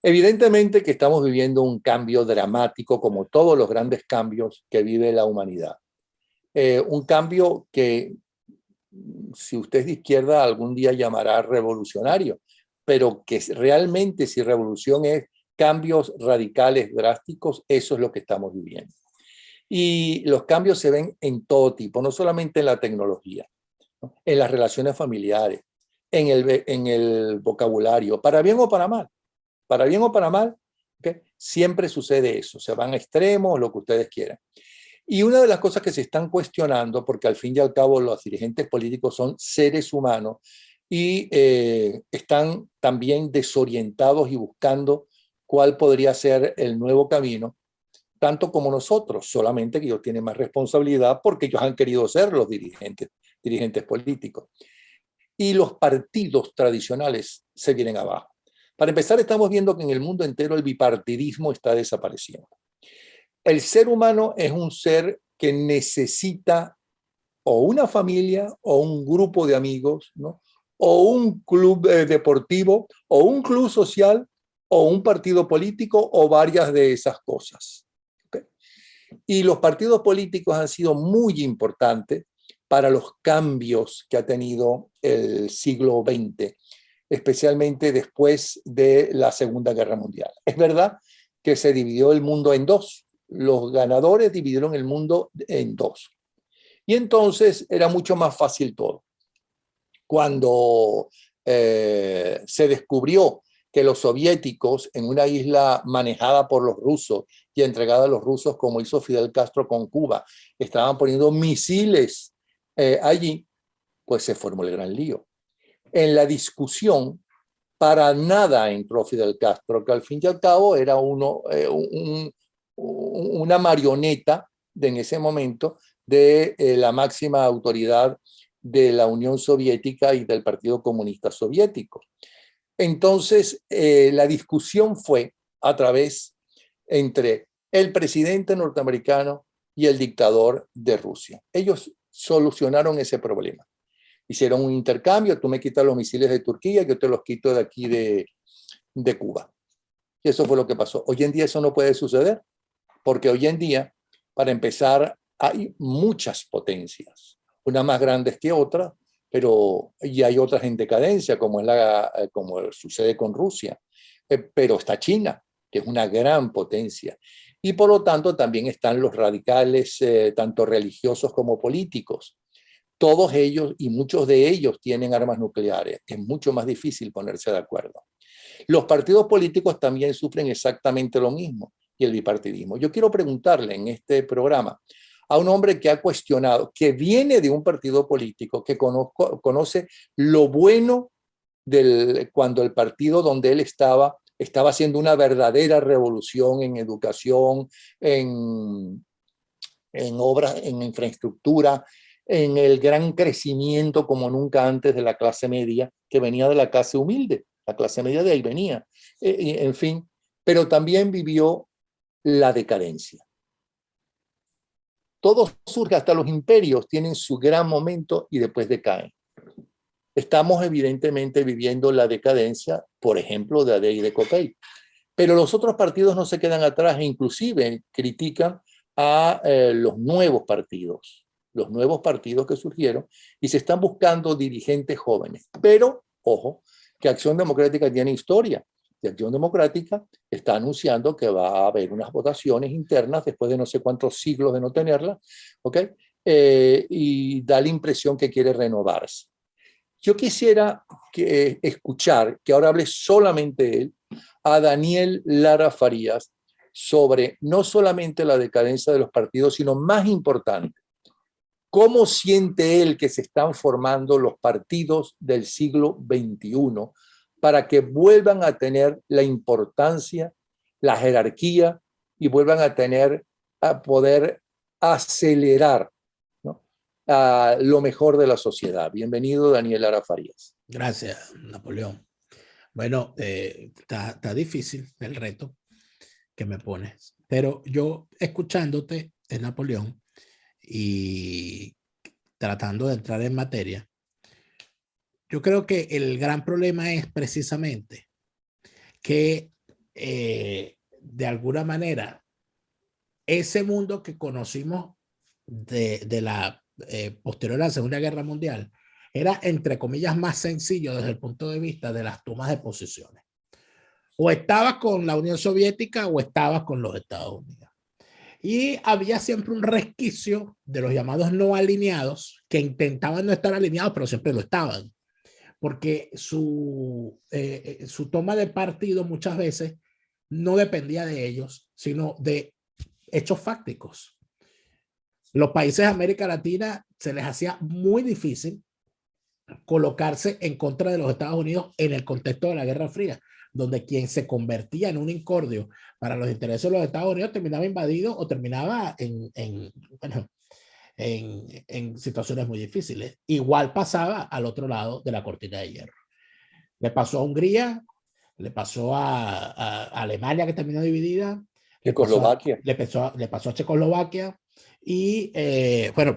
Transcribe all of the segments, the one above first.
Evidentemente que estamos viviendo un cambio dramático, como todos los grandes cambios que vive la humanidad. Un cambio que, si usted es de izquierda, algún día llamará revolucionario, pero que realmente, si revolución es cambios radicales, drásticos, eso es lo que estamos viviendo. Y los cambios se ven en todo tipo, no solamente en la tecnología, ¿no? En las relaciones familiares, en el vocabulario, para bien o para mal, ¿okay? Siempre sucede eso, se van a extremos, lo que ustedes quieran. Y una de las cosas que se están cuestionando, porque al fin y al cabo los dirigentes políticos son seres humanos y están también desorientados y buscando cuál podría ser el nuevo camino, tanto como nosotros, solamente que ellos tienen más responsabilidad porque ellos han querido ser los dirigentes políticos. Y los partidos tradicionales se vienen abajo. Para empezar, estamos viendo que en el mundo entero el bipartidismo está desapareciendo. El ser humano es un ser que necesita o una familia o un grupo de amigos, ¿no? O un club deportivo o un club social o un partido político o varias de esas cosas. ¿Okay? Y los partidos políticos han sido muy importantes para los cambios que ha tenido el siglo XX, especialmente después de la Segunda Guerra Mundial. Es verdad que se dividió el mundo en dos. Los ganadores dividieron el mundo en dos. Y entonces era mucho más fácil todo. Cuando se descubrió que los soviéticos, en una isla manejada por los rusos y entregada a los rusos, como hizo Fidel Castro con Cuba, estaban poniendo misiles allí, pues se formó el gran lío. En la discusión, para nada entró Fidel Castro, que al fin y al cabo era una marioneta en ese momento de la máxima autoridad de la Unión Soviética y del Partido Comunista Soviético. Entonces, la discusión fue a través entre el presidente norteamericano y el dictador de Rusia. Ellos solucionaron ese problema. Hicieron un intercambio, tú me quitas los misiles de Turquía, yo te los quito de aquí de Cuba. Y eso fue lo que pasó. Hoy en día eso no puede suceder, porque hoy en día, para empezar, hay muchas potencias, unas más grandes que otras, pero y hay otras en decadencia, como sucede con Rusia. Pero está China, que es una gran potencia. Y por lo tanto también están los radicales, tanto religiosos como políticos. Todos ellos y muchos de ellos tienen armas nucleares. Es mucho más difícil ponerse de acuerdo. Los partidos políticos también sufren exactamente lo mismo y el bipartidismo. Yo quiero preguntarle en este programa a un hombre que ha cuestionado, que viene de un partido político, que conoce lo bueno cuando el partido donde él estaba haciendo una verdadera revolución en educación, en obras, en infraestructura, en el gran crecimiento como nunca antes de la clase media, que venía de la clase humilde, la clase media de ahí venía, en fin, pero también vivió la decadencia. Todo surge, hasta los imperios tienen su gran momento y después decaen. Estamos evidentemente viviendo la decadencia, por ejemplo, de Adey de Copey. Pero los otros partidos no se quedan atrás e inclusive critican a los nuevos partidos que surgieron y se están buscando dirigentes jóvenes. Pero, ojo, que Acción Democrática tiene historia. Y Acción Democrática está anunciando que va a haber unas votaciones internas después de no sé cuántos siglos de no tenerlas, ¿ok? Y da la impresión que quiere renovarse. Yo quisiera escuchar, que ahora hable solamente él, a Daniel Lara Farías sobre no solamente la decadencia de los partidos, sino más importante, cómo siente él que se están formando los partidos del siglo XXI para que vuelvan a tener la importancia, la jerarquía y vuelvan a poder acelerar, ¿no?, a lo mejor de la sociedad. Bienvenido, Daniel Lara Farías. Gracias, Napoleón. Bueno, está difícil el reto que me pones, pero yo escuchándote, Napoleón, y tratando de entrar en materia, yo creo que el gran problema es precisamente que de alguna manera, ese mundo que conocimos de la posterior a la Segunda Guerra Mundial era, entre comillas, más sencillo desde el punto de vista de las tomas de posiciones. O estabas con la Unión Soviética o estabas con los Estados Unidos. Y había siempre un resquicio de los llamados no alineados, que intentaban no estar alineados, pero siempre lo estaban. Porque su toma de partido muchas veces no dependía de ellos, sino de hechos fácticos. Los países de América Latina se les hacía muy difícil colocarse en contra de los Estados Unidos en el contexto de la Guerra Fría, donde quien se convertía en un incordio para los intereses de los Estados Unidos terminaba invadido o terminaba en situaciones muy difíciles. Igual pasaba al otro lado de la cortina de hierro. Le pasó a Hungría, le pasó a Alemania, que terminó dividida, Checoslovaquia. le pasó a Checoslovaquia, y bueno,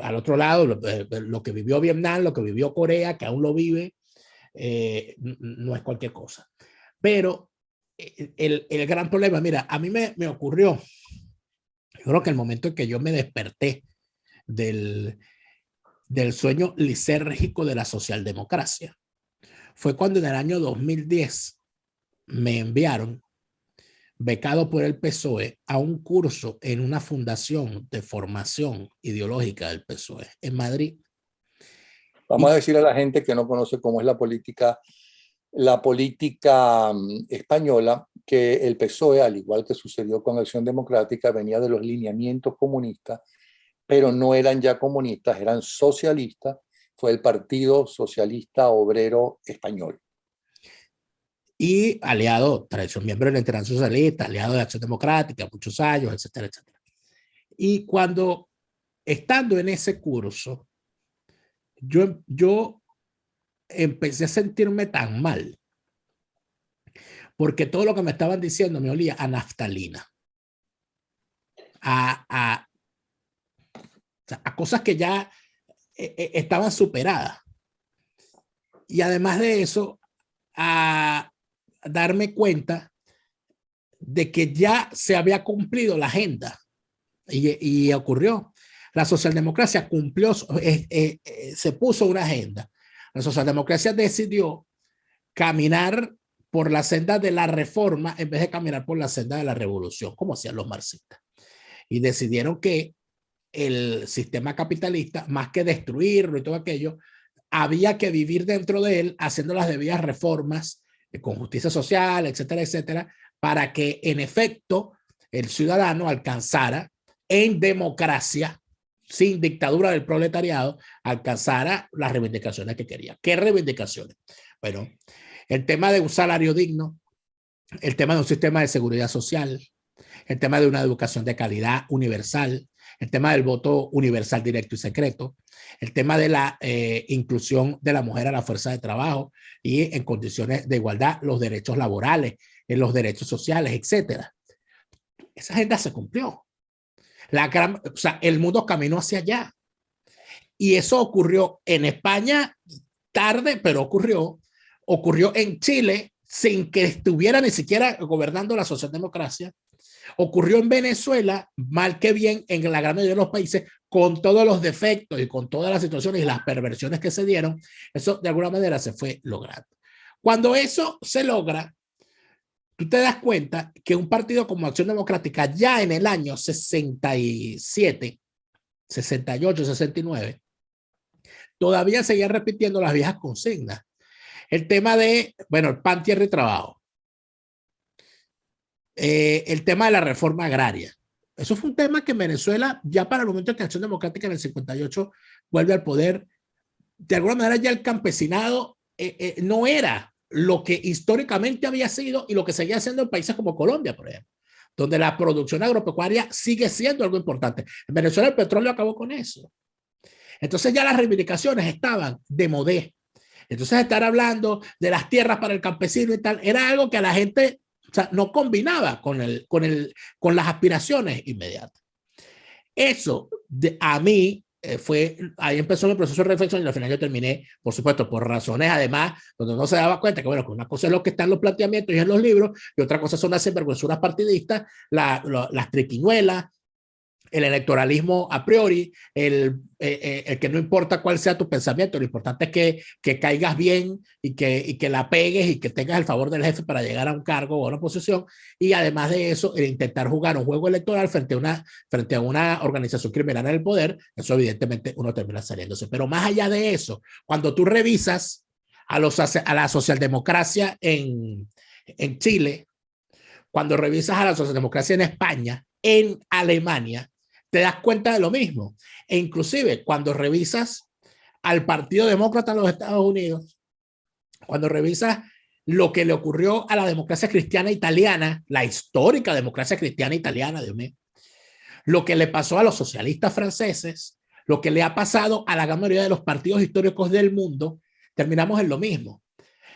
al otro lado, lo que vivió Vietnam, lo que vivió Corea, que aún lo vive, no es cualquier cosa. Pero el gran problema, mira, a mí me ocurrió, yo creo que el momento en que yo me desperté del sueño lisérgico de la socialdemocracia fue cuando en el año 2010 me enviaron, becado por el PSOE, a un curso en una fundación de formación ideológica del PSOE en Madrid. Vamos a decir a la gente que no conoce cómo es la política española, que el PSOE, al igual que sucedió con Acción Democrática, venía de los lineamientos comunistas, pero no eran ya comunistas, eran socialistas. Fue el Partido Socialista Obrero Español. Y aliado, tradición, miembro de la Internacional Socialista, aliado de Acción Democrática, muchos años, etcétera, etcétera. Y cuando, estando en ese curso, yo empecé a sentirme tan mal, porque todo lo que me estaban diciendo me olía a naftalina, a cosas que ya estaban superadas. Y además de eso, a darme cuenta de que ya se había cumplido la agenda y ocurrió. La socialdemocracia cumplió, se puso una agenda. La socialdemocracia decidió caminar por la senda de la reforma en vez de caminar por la senda de la revolución, como hacían los marxistas. Y decidieron que el sistema capitalista, más que destruirlo y todo aquello, había que vivir dentro de él haciendo las debidas reformas con justicia social, etcétera, etcétera, para que en efecto el ciudadano alcanzara en democracia, sin dictadura del proletariado, alcanzara las reivindicaciones que quería. ¿Qué reivindicaciones? Bueno, el tema de un salario digno, el tema de un sistema de seguridad social, el tema de una educación de calidad universal, el tema del voto universal directo y secreto, el tema de la inclusión de la mujer a la fuerza de trabajo y en condiciones de igualdad, los derechos laborales, los derechos sociales, etcétera. Esa agenda se cumplió. O sea, el mundo caminó hacia allá. Y eso ocurrió en España tarde, pero ocurrió en Chile sin que estuviera ni siquiera gobernando la socialdemocracia. Ocurrió en Venezuela, mal que bien, en la gran mayoría de los países, con todos los defectos y con todas las situaciones y las perversiones que se dieron. Eso de alguna manera se fue logrando. Cuando eso se logra, tú te das cuenta que un partido como Acción Democrática ya en el año 67, 68, 69, todavía seguía repitiendo las viejas consignas. El tema de, bueno, el pan, tierra y trabajo. El tema de la reforma agraria. Eso fue un tema que en Venezuela, ya para el momento en que Acción Democrática en el 58 vuelve al poder, de alguna manera ya el campesinado no era lo que históricamente había sido y lo que seguía siendo en países como Colombia, por ejemplo, donde la producción agropecuaria sigue siendo algo importante. En Venezuela el petróleo acabó con eso. Entonces ya las reivindicaciones estaban de modé. Entonces estar hablando de las tierras para el campesino y tal, era algo que a la gente, o sea, no combinaba con las aspiraciones inmediatas. Eso a mí ahí empezó mi proceso de reflexión y al final yo terminé, por supuesto, por razones además, donde uno se daba cuenta que, bueno, que una cosa es lo que está en los planteamientos y en los libros, y otra cosa son las sinvergüenzuras partidistas, las triquiñuelas, el electoralismo a priori, el que no importa cuál sea tu pensamiento, lo importante es que caigas bien y que la pegues y que tengas el favor del jefe para llegar a un cargo o a una posición, y además de eso, el intentar jugar un juego electoral frente a una organización criminal en el poder, eso evidentemente uno termina saliéndose. Pero más allá de eso, cuando tú revisas a la socialdemocracia en Chile, cuando revisas a la socialdemocracia en España, en Alemania, te das cuenta de lo mismo. E inclusive cuando revisas al Partido Demócrata en los Estados Unidos, cuando revisas lo que le ocurrió a la democracia cristiana italiana, la histórica democracia cristiana italiana, Dios mío, lo que le pasó a los socialistas franceses, lo que le ha pasado a la gran mayoría de los partidos históricos del mundo, terminamos en lo mismo.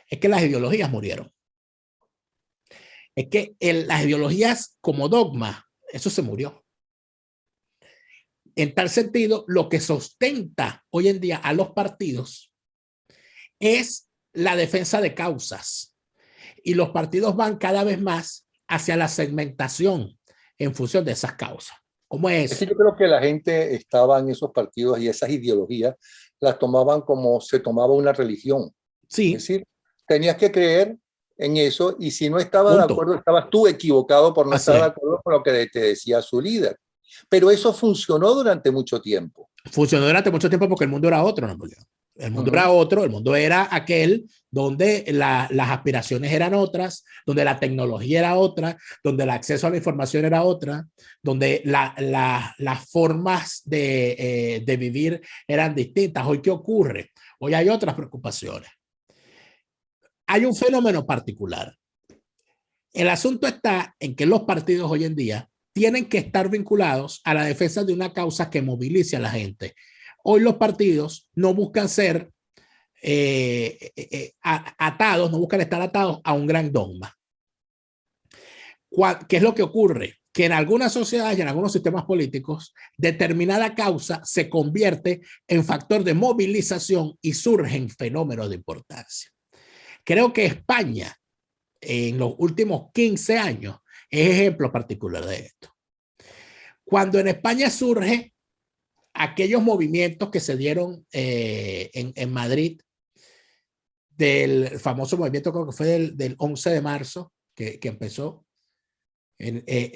Es que las ideologías murieron. Es que las ideologías como dogma, eso se murió. En tal sentido, lo que sustenta hoy en día a los partidos es la defensa de causas. Y los partidos van cada vez más hacia la segmentación en función de esas causas. ¿Cómo es? Es que yo creo que la gente estaba en esos partidos y esas ideologías las tomaban como se tomaba una religión. Sí. Es decir, tenías que creer en eso y si no estabas de acuerdo, estabas tú equivocado por no estar de acuerdo con lo que te decía su líder. Pero eso funcionó durante mucho tiempo. Funcionó durante mucho tiempo porque el mundo era otro, Napoleón. El mundo era otro, el mundo era aquel donde las aspiraciones eran otras, donde la tecnología era otra, donde el acceso a la información era otra, donde las formas de vivir eran distintas. Hoy, ¿qué ocurre? Hoy hay otras preocupaciones. Hay un fenómeno particular. El asunto está en que los partidos hoy en día tienen que estar vinculados a la defensa de una causa que movilice a la gente. Hoy los partidos no buscan ser atados, no buscan estar atados a un gran dogma. ¿Qué es lo que ocurre? Que en algunas sociedades y en algunos sistemas políticos, determinada causa se convierte en factor de movilización y surgen fenómenos de importancia. Creo que España, en los últimos 15 años, es ejemplo particular de esto. Cuando en España surge aquellos movimientos que se dieron en Madrid, del famoso movimiento, creo que fue del 11 de marzo, que empezó,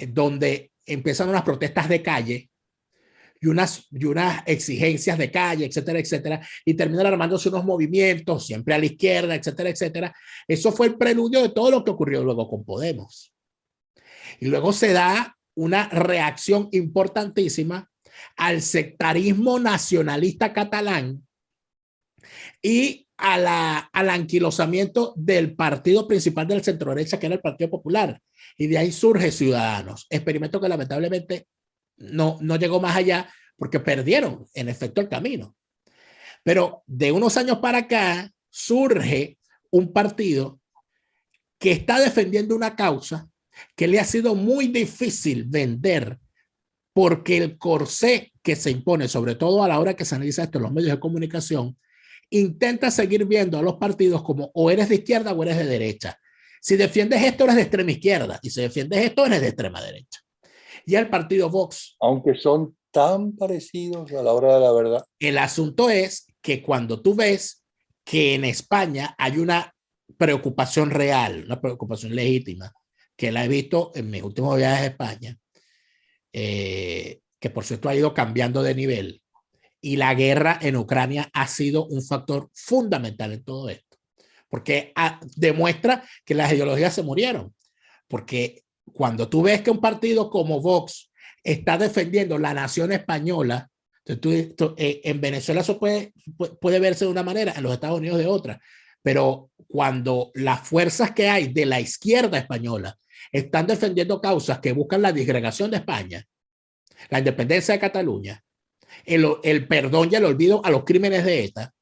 donde empezaron unas protestas de calle y unas exigencias de calle, etcétera, etcétera, y terminaron armándose unos movimientos, siempre a la izquierda, etcétera, etcétera. Eso fue el preludio de todo lo que ocurrió luego con Podemos. Y luego se da una reacción importantísima al sectarismo nacionalista catalán y al anquilosamiento del partido principal del centro derecha, que era el Partido Popular. Y de ahí surge Ciudadanos. Experimento que lamentablemente no llegó más allá porque perdieron, en efecto, el camino. Pero de unos años para acá surge un partido que está defendiendo una causa que le ha sido muy difícil vender porque el corsé que se impone, sobre todo a la hora que se analiza esto en los medios de comunicación, intenta seguir viendo a los partidos como o eres de izquierda o eres de derecha. Si defiendes esto, eres de extrema izquierda, y si defiendes esto, eres de extrema derecha. Y el partido Vox. Aunque son tan parecidos a la hora de la verdad. El asunto es que cuando tú ves que en España hay una preocupación real, una preocupación legítima, que la he visto en mis últimos viajes a España, que por cierto ha ido cambiando de nivel, y la guerra en Ucrania ha sido un factor fundamental en todo esto, porque demuestra que las ideologías se murieron, porque cuando tú ves que un partido como Vox está defendiendo la nación española, en Venezuela eso puede verse de una manera, en los Estados Unidos de otra, pero cuando las fuerzas que hay de la izquierda española están defendiendo causas que buscan la disgregación de España, la independencia de Cataluña, el perdón y el olvido a los crímenes de ETA,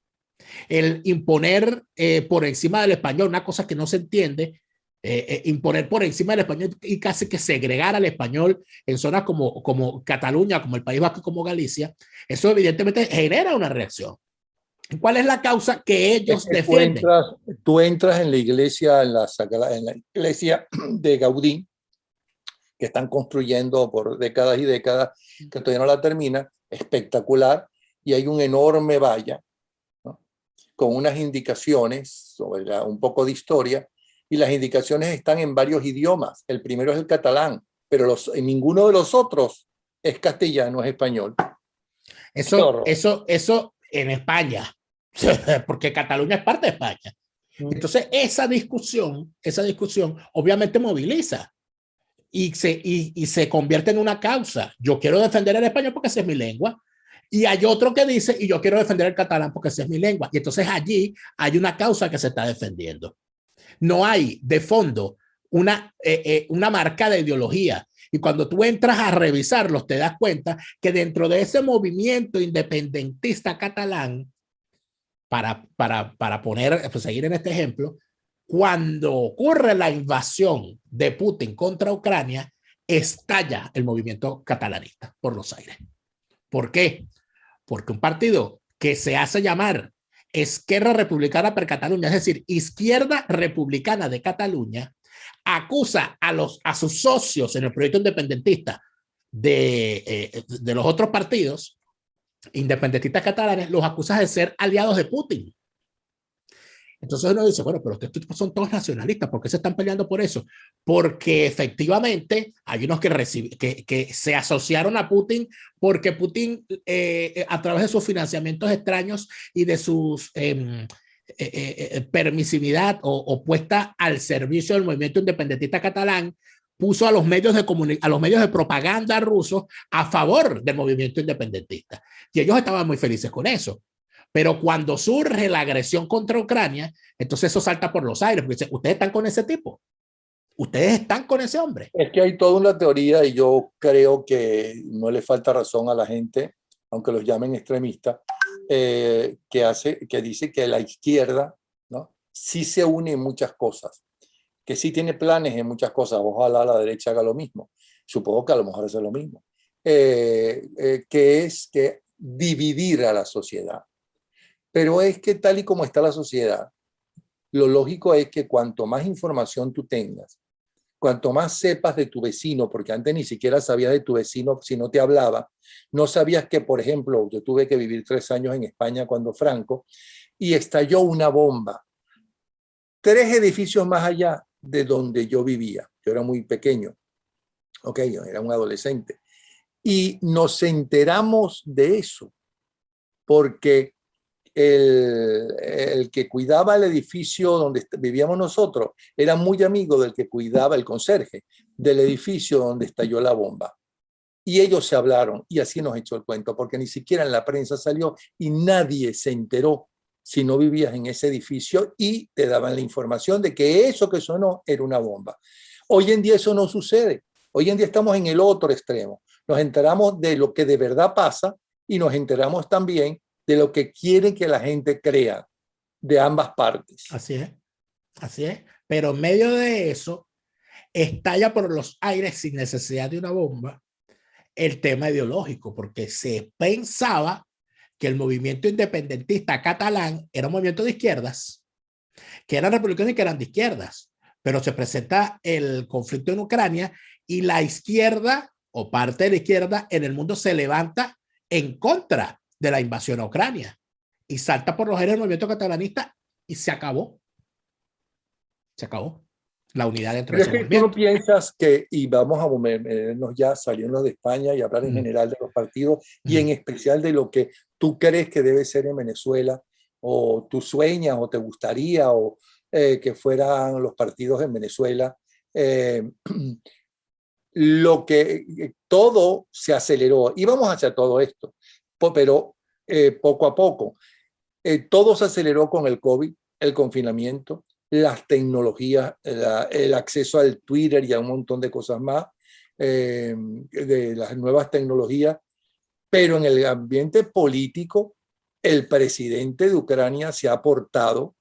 el imponer por encima del español una cosa que no se entiende, imponer por encima del español y casi que segregar al español en zonas como Cataluña, como el País Vasco, como Galicia, eso evidentemente genera una reacción. ¿Cuál es la causa que ellos defienden? Tú entras en la iglesia, en la iglesia de Gaudí, que están construyendo por décadas y décadas, que todavía no la termina, espectacular, y hay un enorme valla, ¿no?, con unas indicaciones sobre un poco de historia, y las indicaciones están en varios idiomas. El primero es el catalán, pero en ninguno de los otros es castellano, es español. Eso en España, porque Cataluña es parte de España. Entonces, esa discusión obviamente moviliza y se convierte en una causa. Yo quiero defender el español porque esa es mi lengua. Y hay otro que dice, y yo quiero defender el catalán porque esa es mi lengua. Y entonces allí hay una causa que se está defendiendo. No hay de fondo una marca de ideología. Y cuando tú entras a revisarlos, te das cuenta que dentro de ese movimiento independentista catalán, para seguir en este ejemplo, cuando ocurre la invasión de Putin contra Ucrania, estalla el movimiento catalanista por los aires. ¿Por qué? Porque un partido que se hace llamar Esquerra Republicana per Catalunya, es decir, Izquierda Republicana de Cataluña, acusa a sus socios en el proyecto independentista de los otros partidos independentistas catalanes, los acusa de ser aliados de Putin. Entonces uno dice, bueno, pero estos tipos son todos nacionalistas, ¿por qué se están peleando por eso? Porque efectivamente hay unos que se asociaron a Putin porque Putin, a través de sus financiamientos extraños y de sus permisividad o puesta al servicio del movimiento independentista catalán, puso a los medios de propaganda rusos a favor del movimiento independentista. Y ellos estaban muy felices con eso. Pero cuando surge la agresión contra Ucrania, entonces eso salta por los aires, porque dice, ustedes están con ese tipo, ustedes están con ese hombre. Es que hay toda una teoría, y yo creo que no le falta razón a la gente, aunque los llamen extremistas, que dice que la izquierda, ¿no?, sí se une en muchas cosas, que sí tiene planes en muchas cosas. Ojalá la derecha haga lo mismo. Supongo que a lo mejor hace lo mismo. Que es que dividir a la sociedad. Pero es que tal y como está la sociedad, lo lógico es que cuanto más información tú tengas, cuanto más sepas de tu vecino, porque antes ni siquiera sabías de tu vecino si no te hablaba, no sabías que, por ejemplo, yo tuve que vivir 3 años en España cuando Franco, y estalló una bomba 3 edificios más allá de donde yo vivía. Yo era muy pequeño, yo era un adolescente, y nos enteramos de eso porque el que cuidaba el edificio donde vivíamos nosotros era muy amigo del que cuidaba, el conserje del edificio donde estalló la bomba. Y ellos se hablaron y así nos echó el cuento, porque ni siquiera en la prensa salió y nadie se enteró si no vivías en ese edificio y te daban la información de que eso que sonó era una bomba. Hoy en día eso no sucede. Hoy en día estamos en el otro extremo. Nos enteramos de lo que de verdad pasa y nos enteramos también de lo que quieren que la gente crea, de ambas partes. Así es. Pero en medio de eso, estalla por los aires sin necesidad de una bomba el tema ideológico, porque se pensaba que el movimiento independentista catalán era un movimiento de izquierdas, que eran republicanos y que eran de izquierdas, pero se presenta el conflicto en Ucrania y la izquierda o parte de la izquierda en el mundo se levanta en contra de la invasión a Ucrania y salta por los aires del movimiento catalanista y se acabó. Se acabó la unidad dentro de ese movimiento. ¿Tú no piensas que, y vamos a movernos ya saliendo de España y hablar en general de los partidos y en especial de lo que tú crees que debe ser en Venezuela, o tú sueñas o te gustaría o que fueran los partidos en Venezuela? Lo que todo se aceleró, íbamos hacia todo esto, pero poco a poco. Todo se aceleró con el COVID, el confinamiento, las tecnologías, el acceso al Twitter y a un montón de cosas más, de las nuevas tecnologías. Pero en el ambiente político, el presidente de Ucrania se ha portado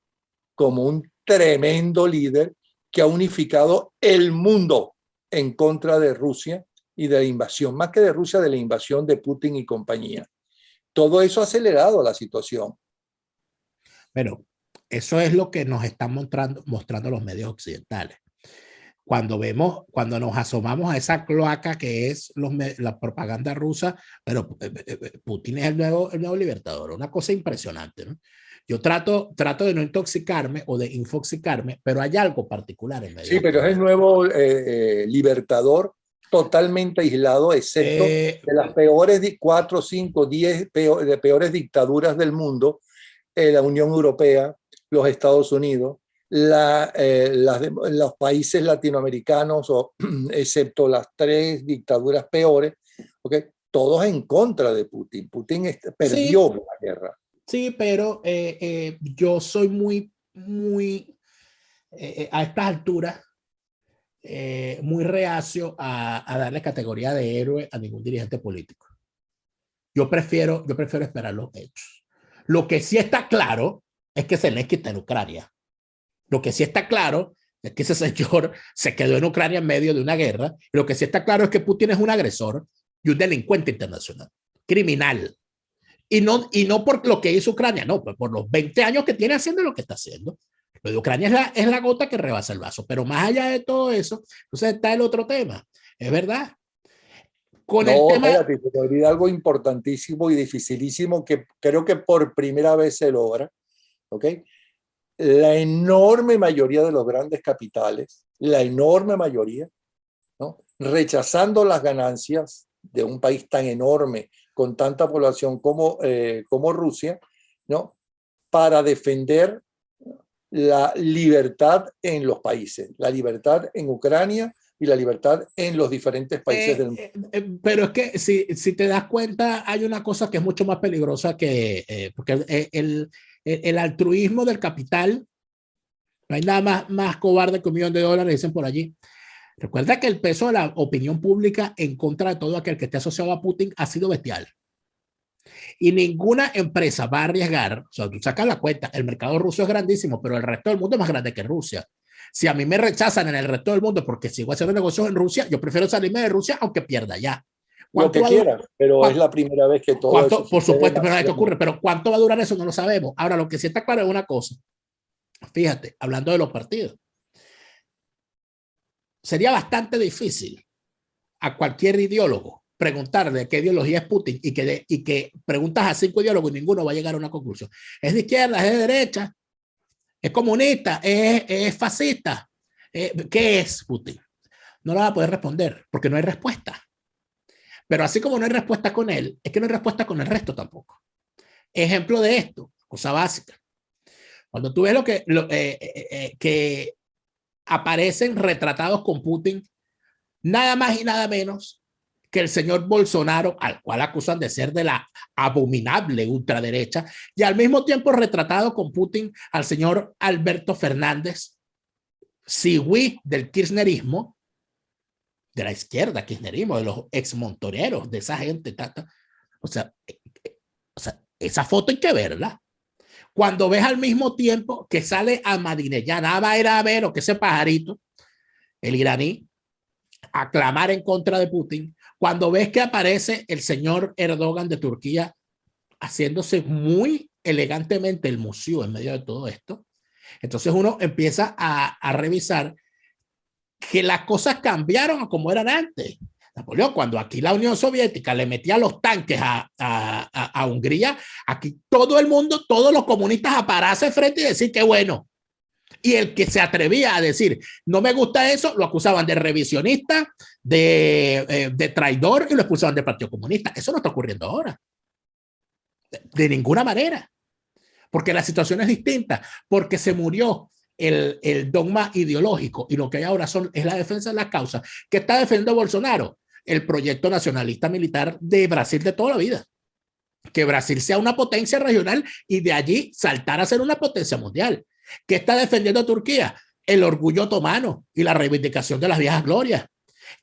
como un tremendo líder que ha unificado el mundo en contra de Rusia y de la invasión, más que de Rusia, de la invasión de Putin y compañía. Todo eso ha acelerado la situación. Pero eso es lo que nos están mostrando los medios occidentales. Cuando nos asomamos a esa cloaca que es la propaganda rusa, pero Putin es el nuevo libertador, una cosa impresionante, ¿no? Yo trato de no intoxicarme o de infoxicarme, pero hay algo particular en medio. Sí, pero es el nuevo libertador totalmente aislado, excepto de las peores 4, 5, 10 peores dictaduras del mundo, la Unión Europea, los Estados Unidos, los países latinoamericanos, excepto las 3 dictaduras peores, ¿okay? Todos en contra de Putin. Putin perdió la guerra. Sí, pero yo soy muy a estas alturas, muy reacio a darle categoría de héroe a ningún dirigente político. Yo prefiero esperar los hechos. Lo que sí está claro es que Zelensky está en Ucrania. Lo que sí está claro es que ese señor se quedó en Ucrania en medio de una guerra. Y lo que sí está claro es que Putin es un agresor y un delincuente internacional, criminal. Y no por lo que hizo Ucrania, no, pues por los 20 años que tiene haciendo lo que está haciendo. Lo de Ucrania es la gota que rebasa el vaso. Pero más allá de todo eso, entonces está el otro tema. Es verdad. Espérate, se te olvida algo importantísimo y dificilísimo que creo que por primera vez se logra. ¿Ok? La enorme mayoría de los grandes capitales, la enorme mayoría, ¿no? Rechazando las ganancias de un país tan enorme, con tanta población como Rusia, ¿no? Para defender la libertad en los países, la libertad en Ucrania y la libertad en los diferentes países del mundo. Pero es que si te das cuenta, hay una cosa que es mucho más peligrosa porque el altruismo del capital, no hay nada más cobarde que $1.000.000, dicen por allí. Recuerda que el peso de la opinión pública en contra de todo aquel que esté asociado a Putin ha sido bestial. Y ninguna empresa va a arriesgar, o sea, tú sacas la cuenta, el mercado ruso es grandísimo, pero el resto del mundo es más grande que Rusia. Si a mí me rechazan en el resto del mundo porque sigo haciendo negocios en Rusia, yo prefiero salirme de Rusia aunque pierda ya. Lo que quieras, pero es la primera vez que todo eso por supuesto, pero que ocurre, pero ¿cuánto va a durar eso? No lo sabemos. Ahora, lo que sí está claro es una cosa. Fíjate, hablando de los partidos, sería bastante difícil a cualquier ideólogo preguntarle qué ideología es Putin y que preguntas a 5 ideólogos y ninguno va a llegar a una conclusión. ¿Es de izquierda? ¿Es de derecha? ¿Es comunista? ¿Es fascista? ¿Qué es Putin? No lo va a poder responder porque no hay respuesta. Pero así como no hay respuesta con él, es que no hay respuesta con el resto tampoco. Ejemplo de esto, cosa básica. Cuando tú ves que aparecen retratados con Putin, nada más y nada menos que el señor Bolsonaro, al cual acusan de ser de la abominable ultraderecha, y al mismo tiempo retratado con Putin al señor Alberto Fernández, sigüí del kirchnerismo, de la izquierda kirchnerismo, de los exmontoneros, de esa gente. O sea, esa foto hay que verla. Cuando ves al mismo tiempo que sale Ahmadinejad, a ver, o que ese pajarito, el iraní, a clamar en contra de Putin, cuando ves que aparece el señor Erdogan de Turquía haciéndose muy elegantemente el museo en medio de todo esto, entonces uno empieza a revisar que las cosas cambiaron a como eran antes. Napoleón, cuando aquí la Unión Soviética le metía los tanques a Hungría, aquí todo el mundo, todos los comunistas a pararse frente y decir que bueno. Y el que se atrevía a decir, no me gusta eso, lo acusaban de revisionista, de traidor y lo expulsaban del Partido Comunista. Eso no está ocurriendo ahora. De ninguna manera. Porque la situación es distinta. Porque se murió el dogma ideológico y lo que hay ahora es la defensa de las causas. ¿Qué está defendiendo Bolsonaro? El proyecto nacionalista militar de Brasil de toda la vida. Que Brasil sea una potencia regional y de allí saltar a ser una potencia mundial. ¿Qué está defendiendo Turquía? El orgullo otomano y la reivindicación de las viejas glorias.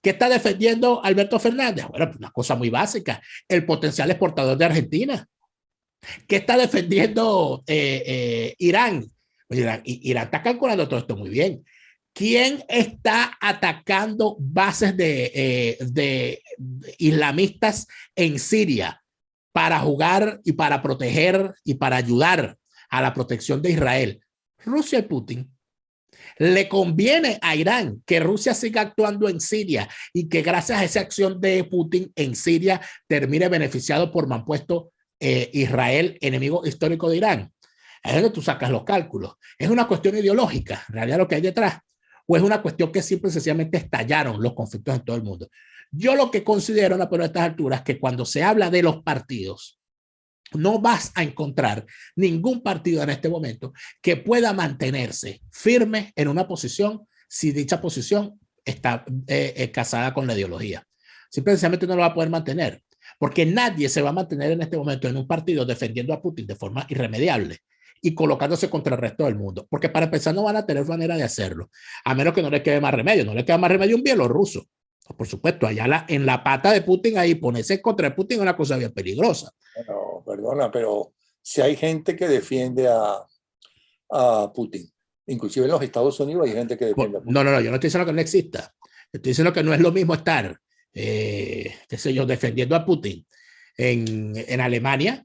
¿Qué está defendiendo Alberto Fernández? Bueno, una cosa muy básica, el potencial exportador de Argentina. ¿Qué está defendiendo Irán? Pues Irán está calculando todo esto muy bien. ¿Quién está atacando bases de islamistas en Siria para jugar y para proteger y para ayudar a la protección de Israel? Rusia y Putin. Le conviene a Irán que Rusia siga actuando en Siria y que gracias a esa acción de Putin en Siria termine beneficiado por manpuesto Israel, enemigo histórico de Irán. Es donde tú sacas los cálculos. ¿Es una cuestión ideológica, en realidad, lo que hay detrás? ¿O es una cuestión que simple y sencillamente estallaron los conflictos en todo el mundo? Yo lo que considero, a estas alturas, que cuando se habla de los partidos, no vas a encontrar ningún partido en este momento que pueda mantenerse firme en una posición si dicha posición está casada con la ideología. Simplemente no lo va a poder mantener, porque nadie se va a mantener en este momento en un partido defendiendo a Putin de forma irremediable y colocándose contra el resto del mundo, porque para empezar no van a tener manera de hacerlo, a menos que no les quede más remedio. No les queda más remedio un bielorruso. Por supuesto, allá en la pata de Putin, ahí ponerse contra Putin es una cosa bien peligrosa. No, perdona, pero si hay gente que defiende a Putin, inclusive en los Estados Unidos hay gente que defiende a Putin. No, yo no estoy diciendo que no exista. Estoy diciendo que no es lo mismo estar, qué sé yo, defendiendo a Putin en Alemania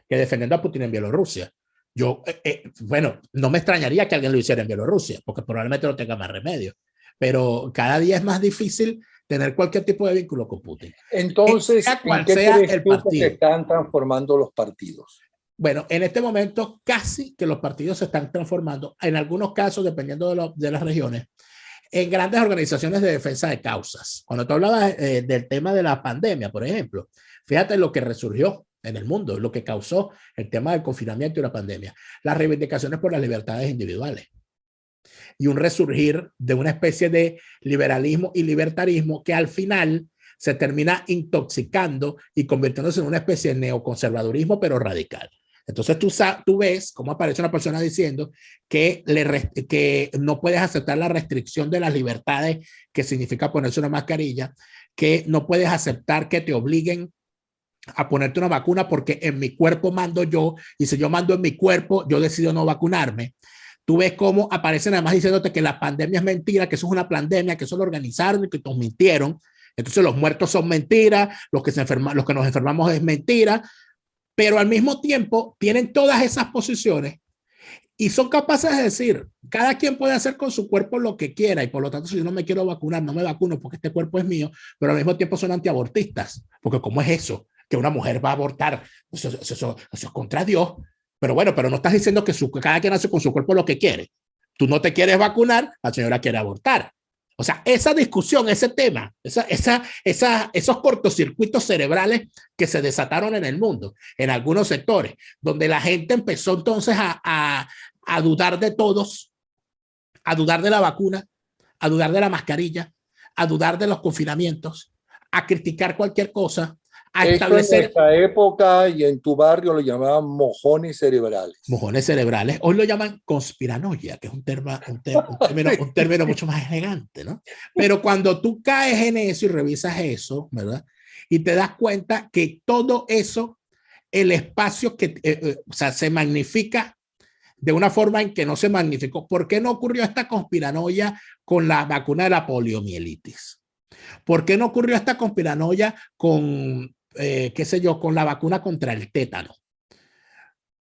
que defendiendo a Putin en Bielorrusia. Yo, bueno, no me extrañaría que alguien lo hiciera en Bielorrusia, porque probablemente no tenga más remedio. Pero cada día es más difícil tener cualquier tipo de vínculo con Putin. Entonces, ¿en qué crees tú que se están transformando los partidos? Bueno, en este momento casi que los partidos se están transformando, en algunos casos, dependiendo de las regiones, en grandes organizaciones de defensa de causas. Cuando tú hablabas del tema de la pandemia, por ejemplo, fíjate lo que resurgió en el mundo, lo que causó el tema del confinamiento y la pandemia, las reivindicaciones por las libertades individuales y un resurgir de una especie de liberalismo y libertarismo que al final se termina intoxicando y convirtiéndose en una especie de neoconservadurismo, pero radical. Entonces tú ves cómo aparece una persona diciendo que no puedes aceptar la restricción de las libertades, que significa ponerse una mascarilla, que no puedes aceptar que te obliguen a ponerte una vacuna porque en mi cuerpo mando yo, y si yo mando en mi cuerpo, yo decido no vacunarme. Tú ves cómo aparecen además diciéndote que la pandemia es mentira, que eso es una pandemia, que eso lo organizaron y que nos mintieron. Entonces los muertos son mentiras, los que nos enfermamos es mentira, pero al mismo tiempo tienen todas esas posiciones y son capaces de decir, cada quien puede hacer con su cuerpo lo que quiera y por lo tanto si yo no me quiero vacunar, no me vacuno porque este cuerpo es mío, pero al mismo tiempo son antiabortistas, porque ¿cómo es eso? Que una mujer va a abortar, eso es contra Dios. Pero bueno, pero no estás diciendo que cada quien hace con su cuerpo lo que quiere. Tú no te quieres vacunar, la señora quiere abortar. O sea, esa discusión, ese tema, esos cortocircuitos cerebrales que se desataron en el mundo, en algunos sectores, donde la gente empezó entonces a dudar de todos, a dudar de la vacuna, a dudar de la mascarilla, a dudar de los confinamientos, a criticar cualquier cosa, a establecer... En esta época y en tu barrio lo llamaban mojones cerebrales. Mojones cerebrales. Hoy lo llaman conspiranoia, que es un término mucho más elegante, ¿no? Pero cuando tú caes en eso y revisas eso, ¿verdad? Y te das cuenta que todo eso, el espacio que, o sea, se magnifica de una forma en que no se magnificó. ¿Por qué no ocurrió esta conspiranoia con la vacuna de la poliomielitis? ¿Por qué no ocurrió esta conspiranoia con, qué sé yo, con la vacuna contra el tétano?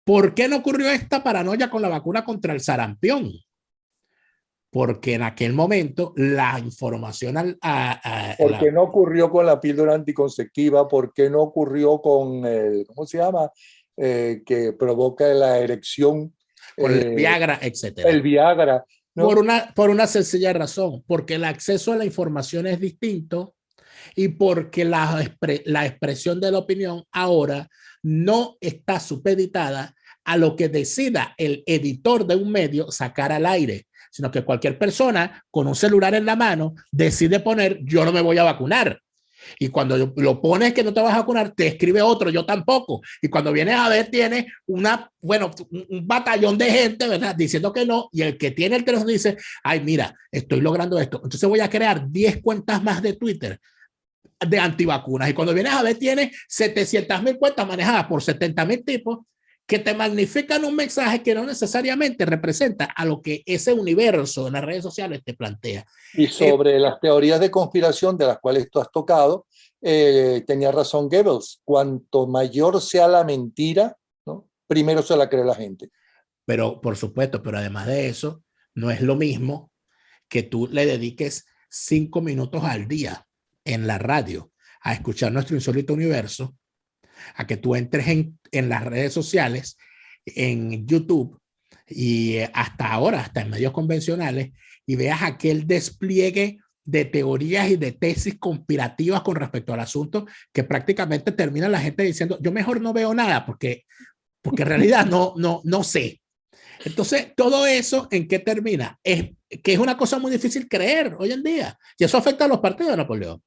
¿Por qué no ocurrió esta paranoia con la vacuna contra el sarampión? Porque en aquel momento la información... ¿Por qué no ocurrió con la píldora anticonceptiva? ¿Por qué no ocurrió con el, ¿cómo se llama? Que provoca la erección. Con el Viagra, etcétera. El Viagra. ¿No? Por una sencilla razón, porque el acceso a la información es distinto y porque la expresión de la opinión ahora no está supeditada a lo que decida el editor de un medio sacar al aire, sino que cualquier persona con un celular en la mano decide poner yo no me voy a vacunar. Y cuando lo pones que no te vas a vacunar, te escribe otro, yo tampoco. Y cuando vienes a ver, tienes un batallón de gente, ¿verdad? Diciendo que no. Y el que tiene el teléfono dice, ay, mira, estoy logrando esto. Entonces voy a crear 10 cuentas más de Twitter de antivacunas. Y cuando vienes a ver, tienes 700,000 cuentas manejadas por 70,000 tipos que te magnifican un mensaje que no necesariamente representa a lo que ese universo en las redes sociales te plantea. Y sobre las teorías de conspiración de las cuales tú has tocado, tenía razón Goebbels, cuanto mayor sea la mentira, ¿no? Primero se la cree la gente. Pero, por supuesto, pero además de eso, no es lo mismo que tú le dediques 5 minutos al día en la radio a escuchar nuestro insólito universo, a que tú entres en las redes sociales, en YouTube y hasta ahora, hasta en medios convencionales, y veas aquel despliegue de teorías y de tesis conspirativas con respecto al asunto, que prácticamente termina la gente diciendo, yo mejor no veo nada porque en realidad no sé. Entonces, todo eso, ¿en qué termina? Es que es una cosa muy difícil creer hoy en día. Y eso afecta a los partidos de Napoleón.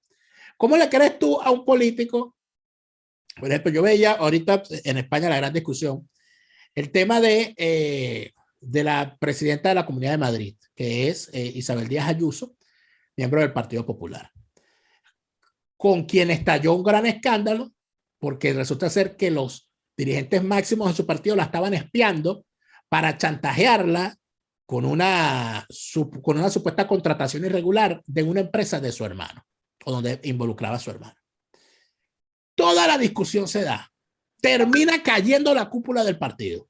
¿Cómo le crees tú a un político? Por ejemplo, yo veía ahorita en España la gran discusión, el tema de la presidenta de la Comunidad de Madrid, que es Isabel Díaz Ayuso, miembro del Partido Popular, con quien estalló un gran escándalo, porque resulta ser que los dirigentes máximos de su partido la estaban espiando para chantajearla con una supuesta contratación irregular de una empresa de su hermano, o donde involucraba a su hermano. Toda la discusión se da. Termina cayendo la cúpula del partido.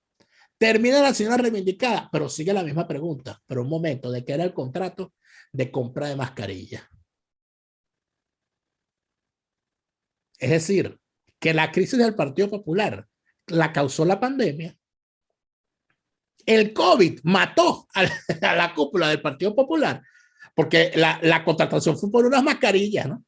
Termina la señora reivindicada, pero sigue la misma pregunta. Pero un momento, ¿de qué era el contrato de compra de mascarillas? Es decir, que la crisis del Partido Popular la causó la pandemia. El COVID mató a la cúpula del Partido Popular, porque la contratación fue por unas mascarillas, ¿no?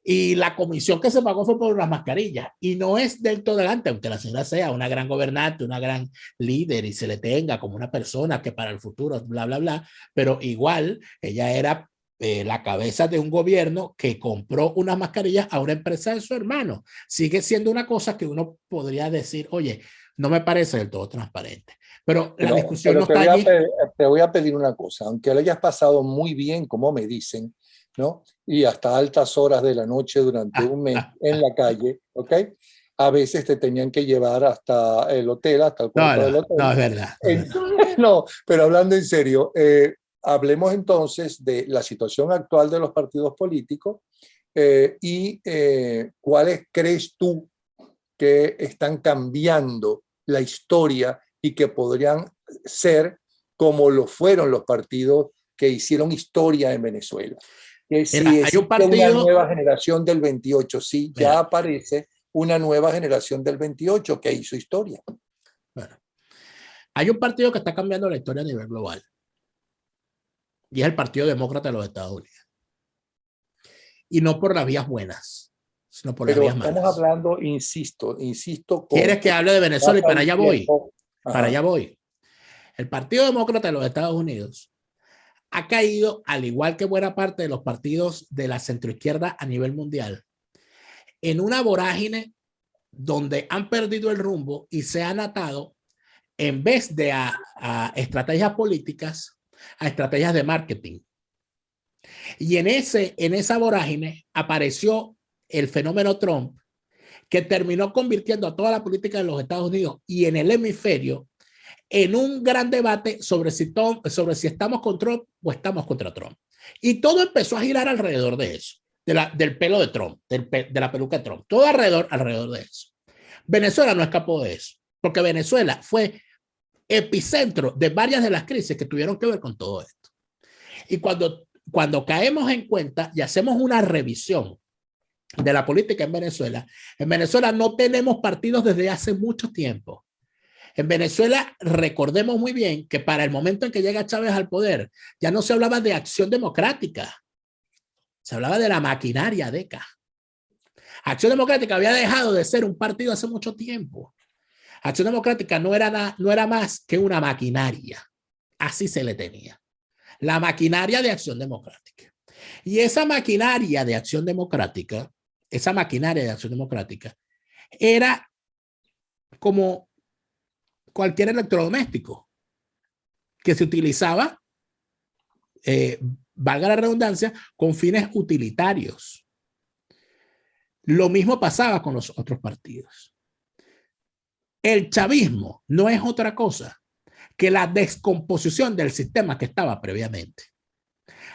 Y la comisión que se pagó fue por unas mascarillas. Y no es del todo delante, aunque la señora sea una gran gobernante, una gran líder y se le tenga como una persona que para el futuro, bla, bla, bla, pero igual ella era la cabeza de un gobierno que compró unas mascarillas a una empresa de su hermano. Sigue siendo una cosa que uno podría decir, oye, no me parece del todo transparente. Pero la discusión no está allí. Te voy a pedir una cosa, aunque lo hayas pasado muy bien, como me dicen, ¿no? Y hasta altas horas de la noche durante un mes en la calle, ¿ok? A veces te tenían que llevar hasta el hotel, hasta el cuarto del hotel. No, es verdad. No, pero hablando en serio, hablemos entonces de la situación actual de los partidos políticos y cuáles crees tú que están cambiando la historia y que podrían ser como lo fueron los partidos que hicieron historia en Venezuela. Que si Mira, hay un partido, una nueva generación del 28, sí, ya mira, aparece una nueva generación del 28 que hizo historia. bueno, hay un partido que está cambiando la historia a nivel global y es el Partido Demócrata de los Estados Unidos. Y no por las vías buenas, sino por las Pero vías estamos malas. hablando, insisto, ¿Quieres que hable de Venezuela? Y para allá voy. Ajá. Para allá voy. El Partido Demócrata de los Estados Unidos ha caído, al igual que buena parte de los partidos de la centroizquierda a nivel mundial, en una vorágine donde han perdido el rumbo y se han atado, en vez de a estrategias políticas, a estrategias de marketing. Y en esa vorágine apareció el fenómeno Trump, que terminó convirtiendo a toda la política de los Estados Unidos y en el hemisferio en un gran debate sobre si estamos con Trump o estamos contra Trump. Y todo empezó a girar alrededor de eso, del pelo de Trump, de la peluca de Trump, todo alrededor de eso. Venezuela no escapó de eso, porque Venezuela fue epicentro de varias de las crisis que tuvieron que ver con todo esto. Y cuando caemos en cuenta y hacemos una revisión de la política en Venezuela no tenemos partidos desde hace mucho tiempo. En Venezuela, recordemos muy bien que para el momento en que llega Chávez al poder, ya no se hablaba de Acción Democrática, se hablaba de la maquinaria DECA. Acción Democrática había dejado de ser un partido hace mucho tiempo. Acción Democrática no era más que una maquinaria, así se le tenía. La maquinaria de Acción Democrática. Y esa maquinaria de Acción Democrática era como cualquier electrodoméstico que se utilizaba, valga la redundancia, con fines utilitarios. Lo mismo pasaba con los otros partidos. El chavismo no es otra cosa que la descomposición del sistema que estaba previamente.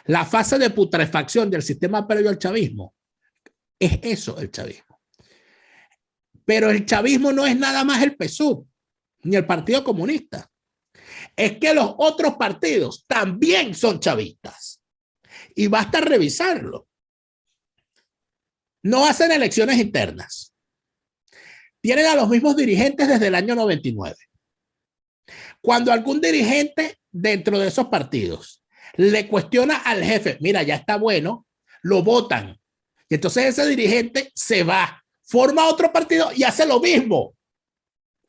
La fase de putrefacción del sistema previo al chavismo es eso, el chavismo. Pero el chavismo no es nada más el PSUV ni el Partido Comunista. Es que los otros partidos también son chavistas. Y basta revisarlo. No hacen elecciones internas. Tienen a los mismos dirigentes desde el año 99. Cuando algún dirigente dentro de esos partidos le cuestiona al jefe, mira, ya está bueno, lo votan. Y entonces ese dirigente se va, forma otro partido y hace lo mismo.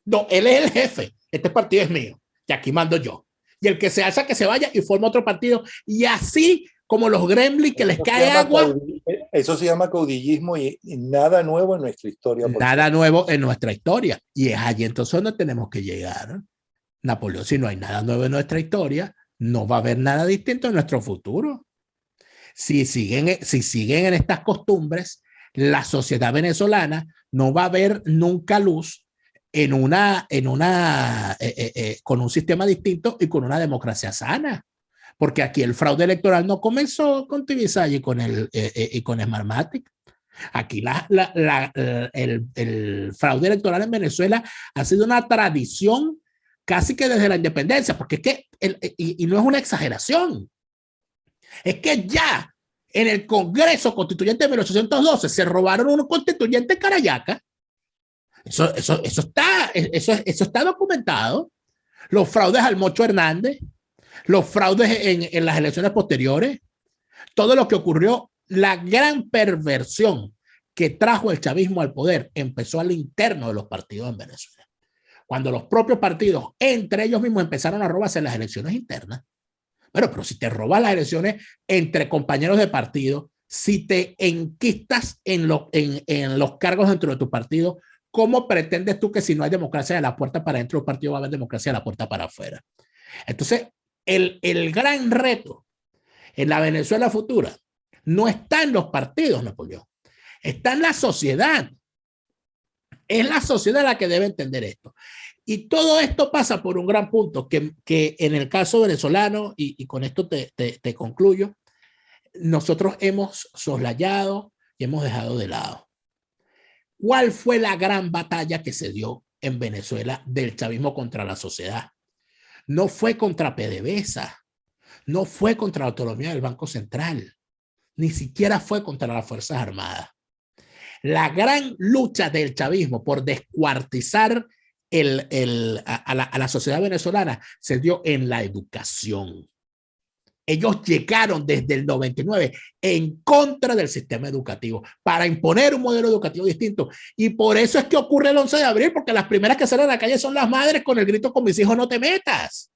No, él es el jefe, este partido es mío, y aquí mando yo. Y el que se alza que se vaya y forma otro partido. Y así como los gremlins que les cae agua. Eso se llama caudillismo y nada nuevo en nuestra historia. Nada nuevo en nuestra historia. Y es allí entonces donde tenemos que llegar. Napoleón, si no hay nada nuevo en nuestra historia, no va a haber nada distinto en nuestro futuro. Si siguen en estas costumbres, la sociedad venezolana no va a ver nunca luz con un sistema distinto y con una democracia sana. Porque aquí el fraude electoral no comenzó con Tibisay y con Smartmatic. Aquí el fraude electoral en Venezuela ha sido una tradición casi que desde la independencia, porque es que, y no es una exageración, es que ya en el Congreso Constituyente de 1812 se robaron un constituyente en Carayaca. Eso está documentado. Los fraudes al Mocho Hernández, los fraudes en las elecciones posteriores, todo lo que ocurrió, la gran perversión que trajo el chavismo al poder empezó al interno de los partidos en Venezuela. Cuando los propios partidos, entre ellos mismos, empezaron a robarse las elecciones internas. Bueno, pero si te robas las elecciones entre compañeros de partido, si te enquistas en los cargos dentro de tu partido, ¿cómo pretendes tú que si no hay democracia de la puerta para dentro del partido va a haber democracia de la puerta para afuera? Entonces, el gran reto en la Venezuela futura no está en los partidos, Napoleón, está en la sociedad. Es la sociedad la que debe entender esto. Y todo esto pasa por un gran punto que en el caso venezolano, y con esto te concluyo, nosotros hemos soslayado y hemos dejado de lado. ¿Cuál fue la gran batalla que se dio en Venezuela del chavismo contra la sociedad? No fue contra PDVSA, no fue contra la autonomía del Banco Central, ni siquiera fue contra las Fuerzas Armadas. La gran lucha del chavismo por descuartizar a la sociedad venezolana se dio en la educación. Ellos llegaron desde el 99 en contra del sistema educativo para imponer un modelo educativo distinto. Y por eso es que ocurre el 11 de abril, porque las primeras que salen a la calle son las madres con el grito "con mis hijos no te metas",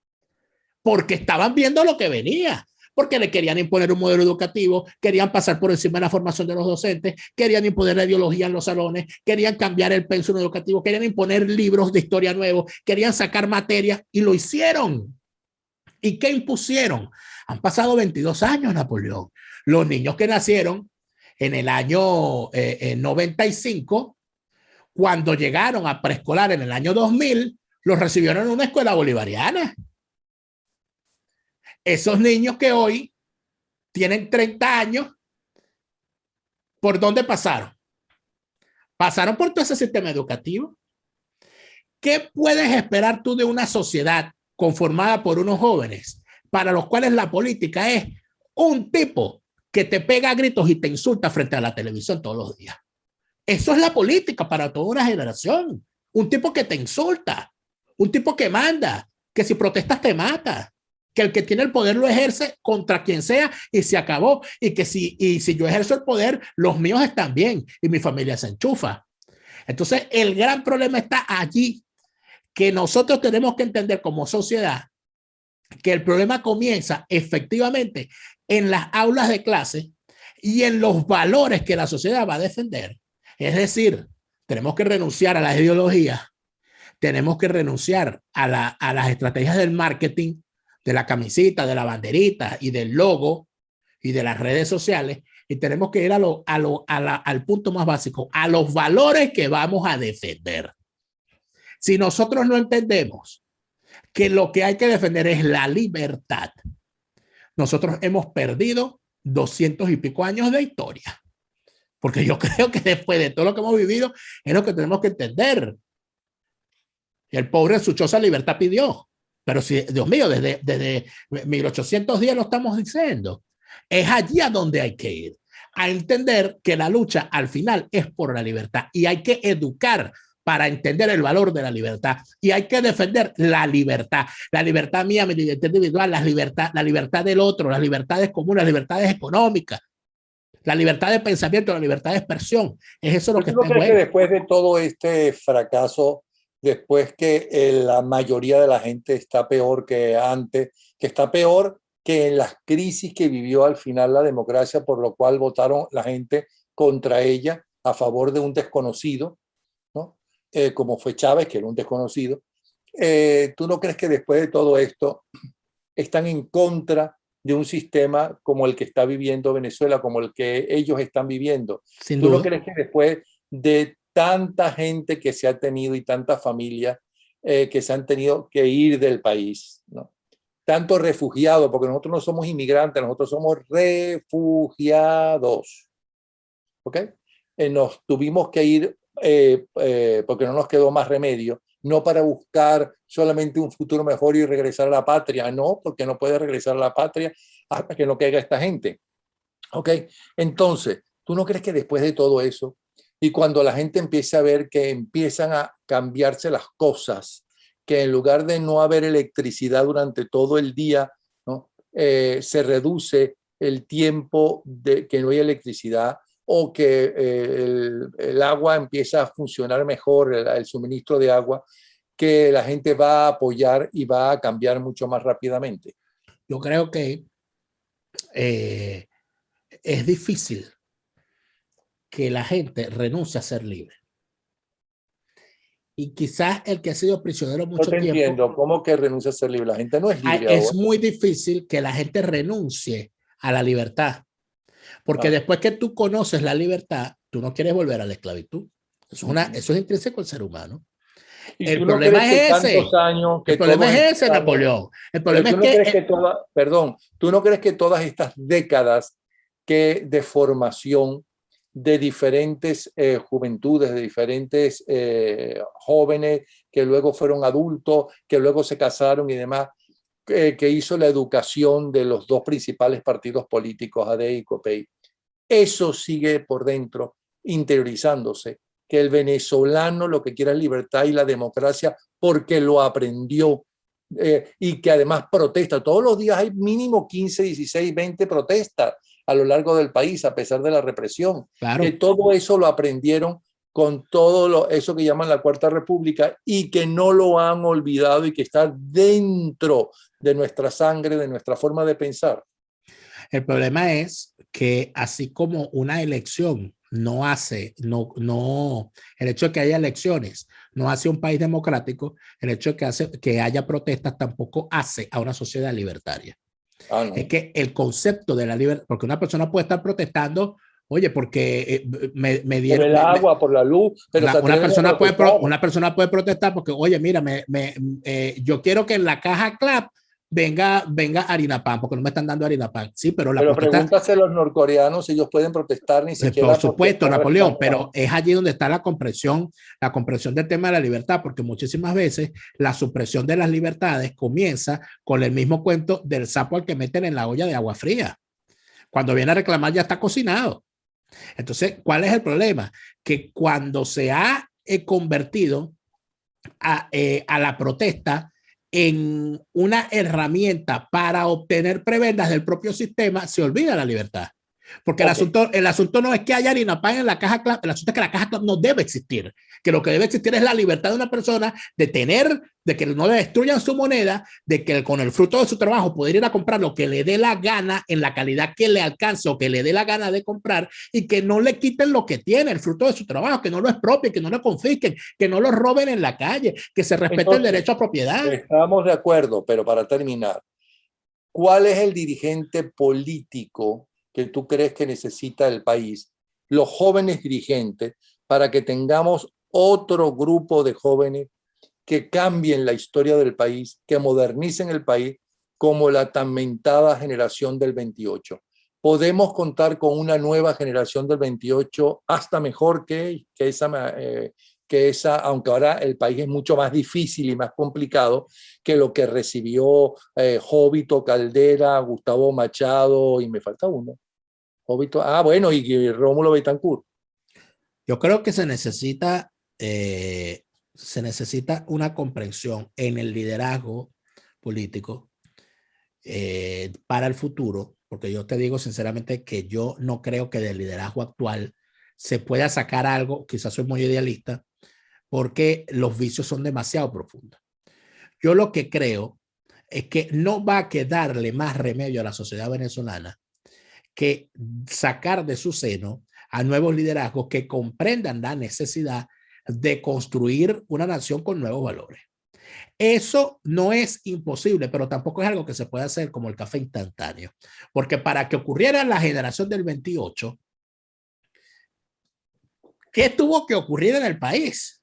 porque estaban viendo lo que venía. Porque le querían imponer un modelo educativo, querían pasar por encima de la formación de los docentes, querían imponer la ideología en los salones, querían cambiar el pensum educativo, querían imponer libros de historia nuevos, querían sacar materias y lo hicieron. ¿Y qué impusieron? Han pasado 22 años, Napoleón. Los niños que nacieron en el año 95, cuando llegaron a preescolar en el año 2000, los recibieron en una escuela bolivariana. Esos niños que hoy tienen 30 años, ¿por dónde pasaron? Pasaron por todo ese sistema educativo. ¿Qué puedes esperar tú de una sociedad conformada por unos jóvenes para los cuales la política es un tipo que te pega a gritos y te insulta frente a la televisión todos los días? Eso es la política para toda una generación. Un tipo que te insulta, un tipo que manda, que si protestas te mata, que el que tiene el poder lo ejerce contra quien sea y se acabó, y que si yo ejerzo el poder, los míos están bien y mi familia se enchufa. Entonces, el gran problema está allí, que nosotros tenemos que entender como sociedad que el problema comienza efectivamente en las aulas de clase y en los valores que la sociedad va a defender. Es decir, tenemos que renunciar a las ideologías, tenemos que renunciar a las estrategias del marketing, de la camisita, de la banderita y del logo y de las redes sociales, y tenemos que ir al punto más básico, a los valores que vamos a defender. Si nosotros no entendemos que lo que hay que defender es la libertad, nosotros hemos perdido 200 y pico años de historia. Porque yo creo que después de todo lo que hemos vivido, es lo que tenemos que entender. El pobre en su choza libertad pidió. Pero si, Dios mío, desde 1810 lo estamos diciendo. Es allí a donde hay que ir. A entender que la lucha al final es por la libertad. Y hay que educar para entender el valor de la libertad. Y hay que defender la libertad. La libertad mía, mi libertad individual, la libertad del otro, las libertades comunes, las libertades económicas, la libertad de pensamiento, la libertad de expresión. Es eso lo que está en juego. juego. Que después de todo este fracaso, después que la mayoría de la gente está peor que antes, que está peor que en las crisis que vivió al final la democracia, por lo cual votaron la gente contra ella a favor de un desconocido, ¿no? Como fue Chávez, que era un desconocido. ¿Tú no crees que después de todo esto están en contra de un sistema como el que está viviendo Venezuela, como el que ellos están viviendo? Sin ¿Tú duda. no crees que después de tanta gente que se ha tenido y tantas familias que se han tenido que ir del país, ¿no? Tantos refugiados, porque nosotros no somos inmigrantes, nosotros somos refugiados, ¿ok? Nos tuvimos que ir porque no nos quedó más remedio, no para buscar solamente un futuro mejor y regresar a la patria, no, porque no puede regresar a la patria hasta que no caiga esta gente, ¿ok? Entonces, ¿tú no crees que después de todo eso, y cuando la gente empiece a ver que empiezan a cambiarse las cosas, que en lugar de no haber electricidad durante todo el día, ¿no? Se reduce el tiempo de que no hay electricidad, o que el agua empieza a funcionar mejor, el suministro de agua, que la gente va a apoyar y va a cambiar mucho más rápidamente? Yo creo que es difícil que la gente renuncie a ser libre. Y quizás el que ha sido prisionero mucho tiempo. Entiendo, ¿cómo que renuncia a ser libre? La gente no es libre es ahora. muy difícil que la gente renuncie a la libertad. Porque después que tú conoces la libertad, tú no quieres volver a la esclavitud. Eso es intrínseco al ser humano. El problema es ese. El problema es ese, Napoleón. El problema es que... Perdón, ¿tú no crees que todas estas décadas de formación de diferentes juventudes, de diferentes jóvenes que luego fueron adultos, que luego se casaron y demás, que hizo la educación de los dos principales partidos políticos, ADE y COPEI, eso sigue por dentro interiorizándose, que el venezolano lo que quiere es libertad y la democracia porque lo aprendió, y que además protesta. Todos los días hay mínimo 15, 16, 20 protestas a lo largo del país, a pesar de la represión. Claro. Que todo eso lo aprendieron con todo eso que llaman la Cuarta República, y que no lo han olvidado y que está dentro de nuestra sangre, de nuestra forma de pensar. El problema es que así como una elección no hace, el hecho de que haya elecciones no hace un país democrático, el hecho de que haya protestas tampoco hace a una sociedad libertaria. No. Es que el concepto de la libertad, porque una persona puede estar protestando, oye, porque me dieron... Por el agua, por la luz, pero una persona puede protestar porque, oye, mira, yo quiero que en la caja CLAP venga harina pan, porque no me están dando harina pan. Sí, pero pregúntase a los norcoreanos si ellos pueden protestar, ni siquiera. Por supuesto, Napoleón, pero es allí donde está la comprensión del tema de la libertad, porque muchísimas veces la supresión de las libertades comienza con el mismo cuento del sapo al que meten en la olla de agua fría. Cuando viene a reclamar ya está cocinado. Entonces, ¿cuál es el problema? Que cuando se ha convertido a la protesta en una herramienta para obtener prebendas del propio sistema, se olvida la libertad. Porque el asunto no es que haya harina pan en la caja CLAP, el asunto es que la caja CLAP no debe existir, que lo que debe existir es la libertad de una persona de que no le destruyan su moneda, de que con el fruto de su trabajo poder ir a comprar lo que le dé la gana en la calidad que le alcance o que le dé la gana de comprar, y que no le quiten lo que tiene, el fruto de su trabajo, que no lo expropien, que no lo confisquen, que no lo roben en la calle, que se respete el derecho a propiedad. Estamos de acuerdo, pero para terminar, ¿cuál es el dirigente político que tú crees que necesita el país, los jóvenes dirigentes, para que tengamos otro grupo de jóvenes que cambien la historia del país, que modernicen el país, como la tan mentada generación del 28. Podemos contar con una nueva generación del 28 hasta mejor que esa, aunque ahora el país es mucho más difícil y más complicado que lo que recibió Jovito Caldera, Gustavo Machado, y me falta uno. Jovito, bueno, y Rómulo Betancourt. Yo creo que se necesita una comprensión en el liderazgo político para el futuro, porque yo te digo sinceramente que yo no creo que del liderazgo actual se pueda sacar algo, quizás soy muy idealista, porque los vicios son demasiado profundos. Yo lo que creo es que no va a quedarle más remedio a la sociedad venezolana que sacar de su seno a nuevos liderazgos que comprendan la necesidad de construir una nación con nuevos valores. Eso no es imposible, pero tampoco es algo que se puede hacer como el café instantáneo, porque para que ocurriera la generación del 28, ¿qué tuvo que ocurrir en el país?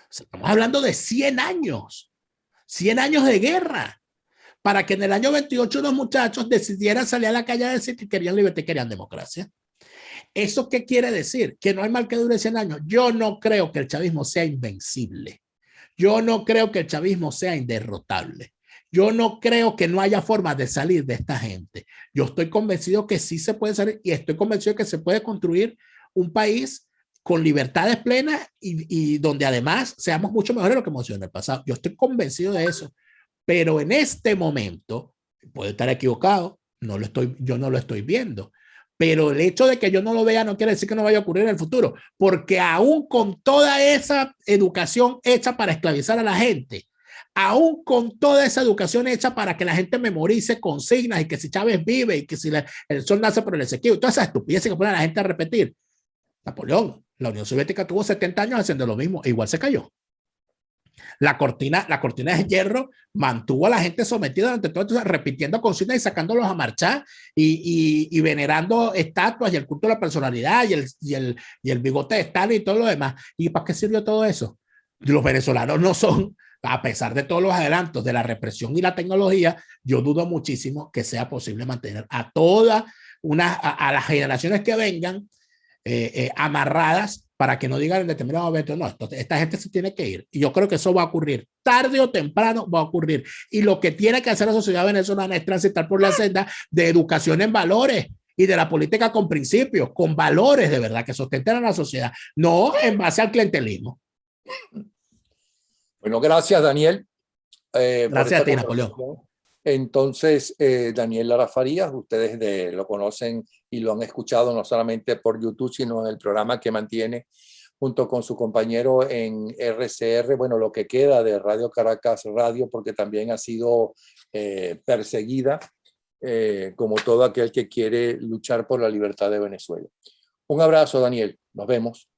Estamos hablando de 100 años de guerra, para que en el año 28 los muchachos decidieran salir a la calle a decir que querían libertad y querían democracia. ¿Eso qué quiere decir? Que no hay mal que dure 100 años. Yo no creo que el chavismo sea invencible. Yo no creo que el chavismo sea inderrotable. Yo no creo que no haya forma de salir de esta gente. Yo estoy convencido que sí se puede salir y estoy convencido que se puede construir un país con libertades plenas y donde además seamos mucho mejores de lo que hemos sido en el pasado. Yo estoy convencido de eso. Pero en este momento, puede estar equivocado, yo no lo estoy viendo. Pero el hecho de que yo no lo vea no quiere decir que no vaya a ocurrir en el futuro, porque aún con toda esa educación hecha para esclavizar a la gente, aún con toda esa educación hecha para que la gente memorice consignas y que si Chávez vive y que si el sol nace por el Esequibo, toda esa estupidez que pone a la gente a repetir. Napoleón, la Unión Soviética tuvo 70 años haciendo lo mismo e igual se cayó. La cortina de hierro mantuvo a la gente sometida durante todo esto, repitiendo consignas y sacándolos a marchar y venerando estatuas y el culto de la personalidad y el bigote de Stalin y todo lo demás. ¿Y para qué sirvió todo eso? Los venezolanos no son, a pesar de todos los adelantos de la represión y la tecnología, yo dudo muchísimo que sea posible mantener a todas a las generaciones que vengan amarradas para que no digan en determinado momento, no, esta gente se tiene que ir. Y yo creo que eso va a ocurrir. Tarde o temprano va a ocurrir. Y lo que tiene que hacer la sociedad venezolana es transitar por la senda de educación en valores y de la política con principios, con valores de verdad que sustenten a la sociedad, no en base al clientelismo. Bueno, gracias, Daniel. Gracias a ti, Napoleón. Entonces, Daniel Lara Farías, ustedes lo conocen y lo han escuchado no solamente por YouTube, sino en el programa que mantiene junto con su compañero en RCR, bueno, lo que queda de Radio Caracas Radio, porque también ha sido perseguida, como todo aquel que quiere luchar por la libertad de Venezuela. Un abrazo, Daniel. Nos vemos.